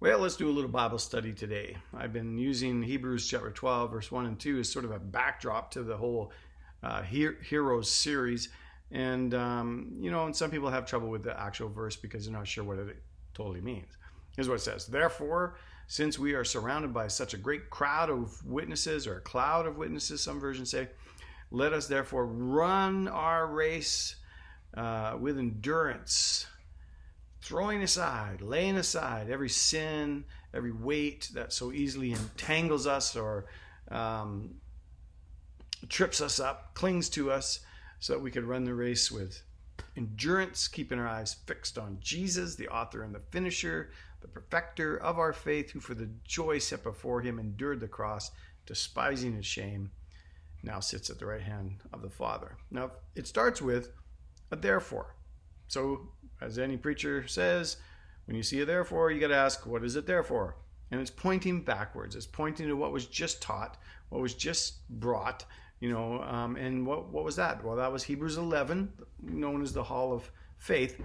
Well, let's do a little Bible study today. I've been using Hebrews chapter 12, verse 1 and 2 as sort of a backdrop to the whole Heroes series. And some people have trouble with the actual verse because they're not sure what it totally means. Here's what it says. Therefore, since we are surrounded by such a great crowd of witnesses, or a cloud of witnesses, some versions say, let us therefore run our race with endurance, laying aside every sin, every weight that so easily entangles us or trips us up, clings to us, so that we could run the race with endurance, keeping our eyes fixed on Jesus, the author and the finisher, the perfecter of our faith, who for the joy set before him endured the cross, despising its shame, now sits at the right hand of the Father. Now, it starts with a therefore. So, as any preacher says, when you see a therefore, you got to ask, what is it there for? And it's pointing backwards. It's pointing to what was just taught, what was just brought, and what was that? Well, that was Hebrews 11, known as the Hall of Faith,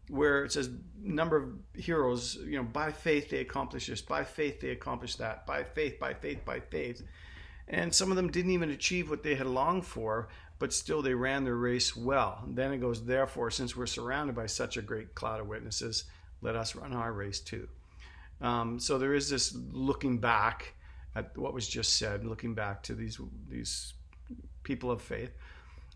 where it says number of heroes, by faith they accomplished this, by faith they accomplished that, by faith, by faith, by faith. And some of them didn't even achieve what they had longed for, but still they ran their race well. And then it goes, therefore, since we're surrounded by such a great cloud of witnesses, let us run our race too. So there is this looking back at what was just said, looking back to these people of faith.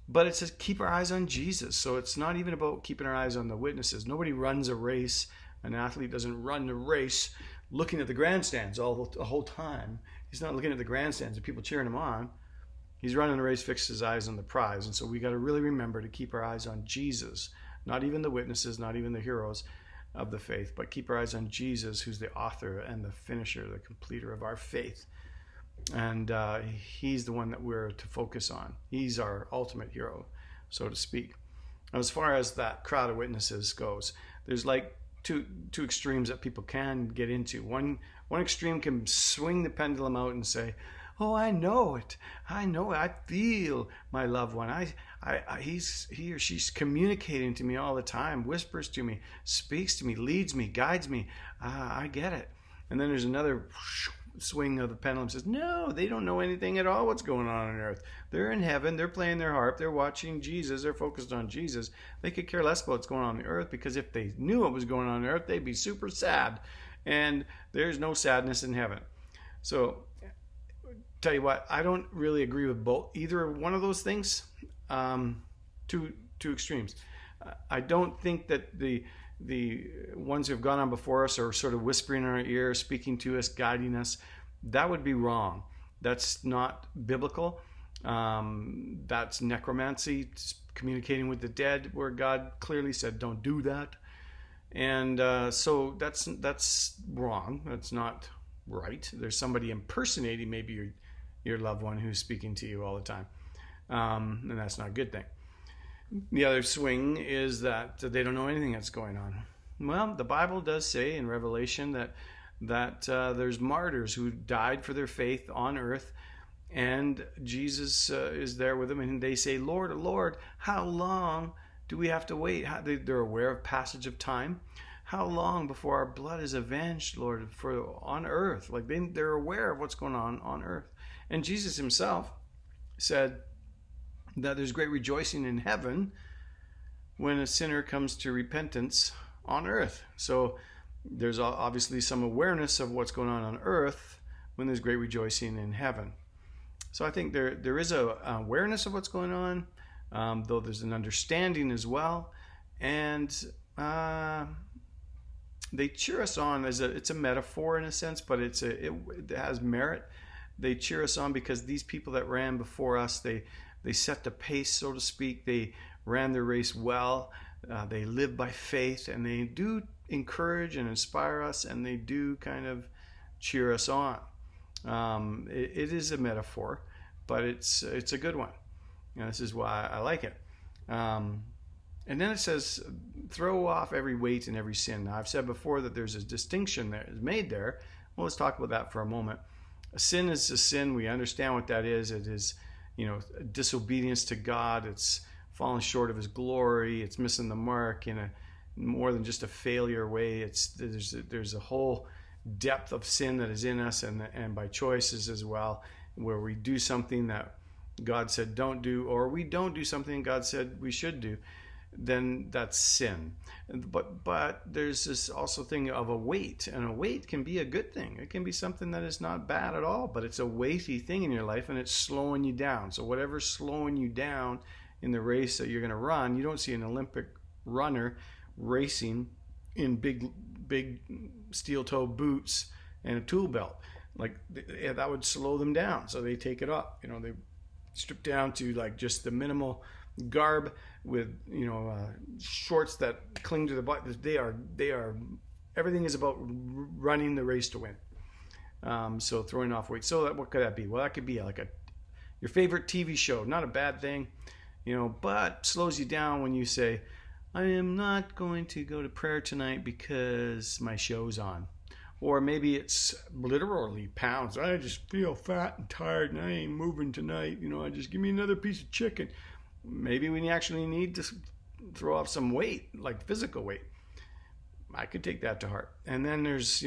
But it says keep our eyes on Jesus. So it's not even about keeping our eyes on the witnesses. Nobody runs a race. An athlete doesn't run the race looking at the grandstands the whole time. He's not looking at the grandstands and people cheering him on. He's running the race, fixed his eyes on the prize. And so we got to really remember to keep our eyes on Jesus, not even the witnesses, not even the heroes of the faith, but keep our eyes on Jesus, who's the author and the finisher, the completer of our faith. And he's the one that we're to focus on. He's our ultimate hero, so to speak. Now, as far as that crowd of witnesses goes, there's like two extremes that people can get into. One extreme can swing the pendulum out and say, oh, I know it. I feel my loved one. He or she's communicating to me all the time, whispers to me, speaks to me, leads me, guides me. I get it. And then there's another swing of the pendulum, says, no, they don't know anything at all what's going on earth. They're in heaven. They're playing their harp. They're watching Jesus. They're focused on Jesus. They could care less about what's going on the earth, because if they knew what was going on earth, they'd be super sad. And there's no sadness in heaven. So, tell you what, I don't really agree with either one of those things. Two extremes. I don't think that the ones who have gone on before us are sort of whispering in our ear, speaking to us, guiding us. That would be wrong. That's not biblical. That's necromancy, communicating with the dead, where God clearly said, don't do that. And so that's wrong. That's not right. There's somebody impersonating maybe your loved one who's speaking to you all the time. And that's not a good thing. The other swing is that they don't know anything that's going on. Well, the Bible does say in Revelation that there's martyrs who died for their faith on earth, and Jesus is there with them, and they say, Lord, Lord, how long do we have to wait? They're aware of passage of time. How long before our blood is avenged, Lord, on earth? Like they're aware of what's going on earth. And Jesus himself said that there's great rejoicing in heaven when a sinner comes to repentance on earth. So there's obviously some awareness of what's going on earth when there's great rejoicing in heaven. So I think there is a awareness of what's going on, though there's an understanding as well. And they cheer us on it's a metaphor in a sense, but it has merit. They cheer us on because these people that ran before us, they set the pace, so to speak. They ran their race well. They live by faith, and they do encourage and inspire us, and they do kind of cheer us on. It is a metaphor, but it's a good one. This is why I like it. And then it says, throw off every weight and every sin. Now, I've said before that there's a distinction that is made there. Well, let's talk about that for a moment. A sin is a sin. We understand what that is. It is, disobedience to God. It's falling short of his glory. It's missing the mark in a more than just a failure way. There's a whole depth of sin that is in us, and by choices as well, where we do something that God said don't do, or we don't do something God said we should do, then that's sin. But there's this also thing of a weight, and a weight can be a good thing. It can be something that is not bad at all, but it's a weighty thing in your life, and it's slowing you down. So whatever's slowing you down in the race that you're going to run, you don't see an Olympic runner racing in big steel-toe boots and a tool belt. Like, that would slow them down, so they take it off. They strip down to like just the minimal garb with shorts that cling to the body. They are everything is about running the race to win. So throwing off weight. So what could that be? Well, that could be like your favorite TV show. Not a bad thing, but slows you down when you say, I am not going to go to prayer tonight because my show's on. Or maybe it's literally pounds. I just feel fat and tired and I ain't moving tonight. I just give me another piece of chicken. Maybe we actually need to throw off some weight, like physical weight. I could take that to heart. And then there's,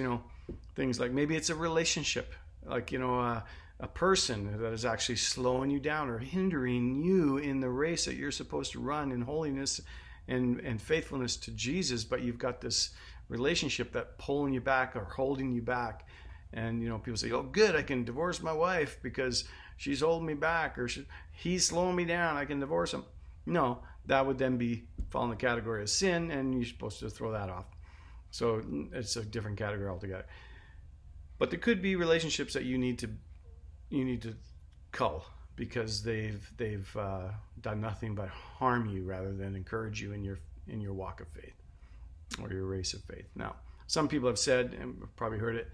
things like maybe it's a relationship, like, a person that is actually slowing you down or hindering you in the race that you're supposed to run in holiness and faithfulness to Jesus, but you've got this relationship that pulling you back or holding you back. And people say, oh good, I can divorce my wife because she's holding me back, or he's slowing me down, I can divorce him. No, that would then fall in the category of sin, and you're supposed to throw that off. So it's a different category altogether. But there could be relationships that you need to cull because they've done nothing but harm you rather than encourage you in your walk of faith or your race of faith. Now, some people have said, and you've probably heard it,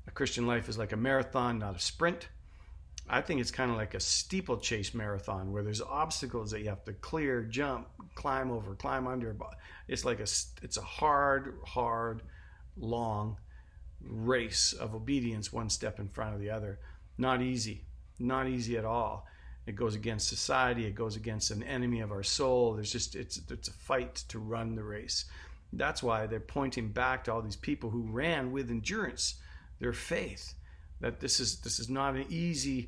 a Christian life is like a marathon, not a sprint. I think it's kind of like a steeplechase marathon where there's obstacles that you have to clear, jump, climb over, climb under. It's like it's a hard, long race of obedience, one step in front of the other. Not easy at all. It goes against society. It goes against an enemy of our soul. It's a fight to run the race. That's why they're pointing back to all these people who ran with endurance their faith, that this is not an easy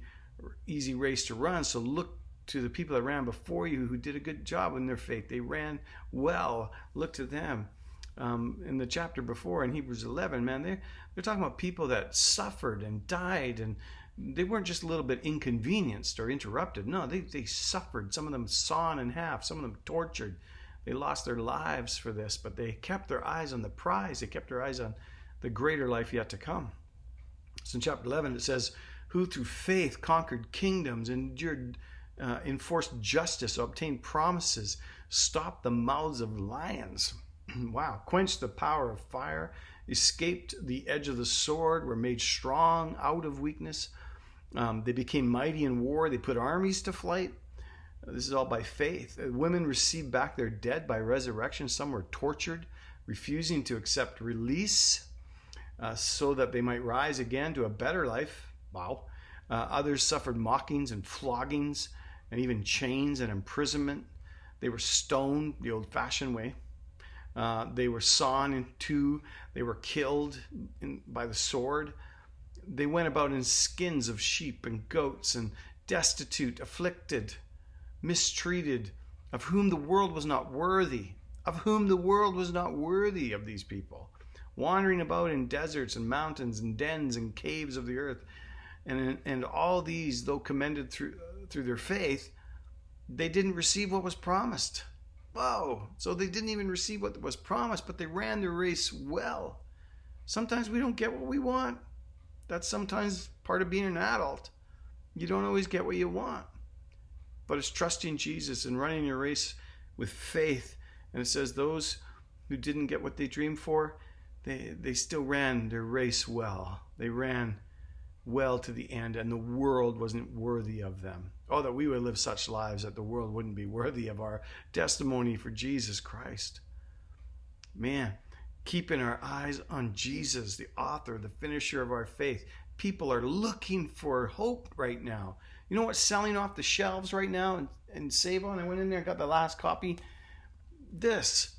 race to run. So look to the people that ran before you who did a good job in their faith. They ran well. Look to them. In the chapter before in Hebrews 11, man, they're talking about people that suffered and died, and they weren't just a little bit inconvenienced or interrupted. No, they suffered. Some of them sawn in half. Some of them tortured. They lost their lives for this, but they kept their eyes on the prize. They kept their eyes on the greater life yet to come. So in chapter 11 it says, who through faith conquered kingdoms, endured, enforced justice, obtained promises, stopped the mouths of lions. Wow. Quenched the power of fire, escaped the edge of the sword, were made strong out of weakness. They became mighty in war. They put armies to flight. This is all by faith. Women received back their dead by resurrection. Some were tortured, refusing to accept release so that they might rise again to a better life. Wow. Others suffered mockings and floggings and even chains and imprisonment. They were stoned the old-fashioned way. They were sawn in two. They were killed by the sword. They went about in skins of sheep and goats, and destitute, afflicted, mistreated, of whom the world was not worthy. Of whom the world was not worthy of these people. Wandering about in deserts and mountains and dens and caves of the earth. And all these, though commended through their faith, they didn't receive what was promised. Whoa! So they didn't even receive what was promised, but they ran their race well. Sometimes we don't get what we want. That's sometimes part of being an adult. You don't always get what you want. But it's trusting Jesus and running your race with faith. And it says those who didn't get what they dreamed for, they still ran their race well. They ran well to the end, and the world wasn't worthy of them. Oh, that we would live such lives that the world wouldn't be worthy of our testimony for Jesus Christ. Man, keeping our eyes on Jesus, the author, the finisher of our faith. People are looking for hope right now. You know what's selling off the shelves right now and Save-On? I went in there and got the last copy. This,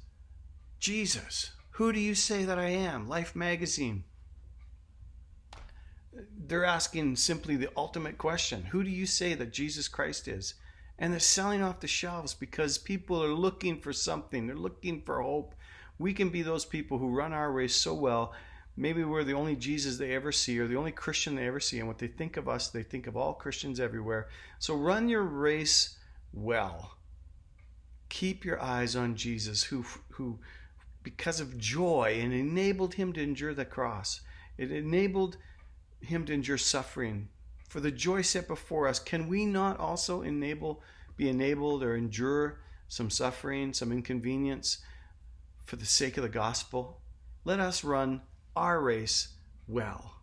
Jesus. Who do you say that I am? Life magazine. they're asking simply the ultimate question: who do you say that Jesus Christ is? And they're selling off the shelves because people are looking for something. They're looking for hope. We can be those people who run our race so well. Maybe we're the only Jesus they ever see, or the only Christian they ever see. And what they think of us, they think of all Christians everywhere. So run your race well. Keep your eyes on Jesus, who because of joy, and enabled him to endure the cross. It enabled him to endure suffering for the joy set before us. Can we not also be enabled or endure some suffering, some inconvenience for the sake of the gospel? Let us run our race well.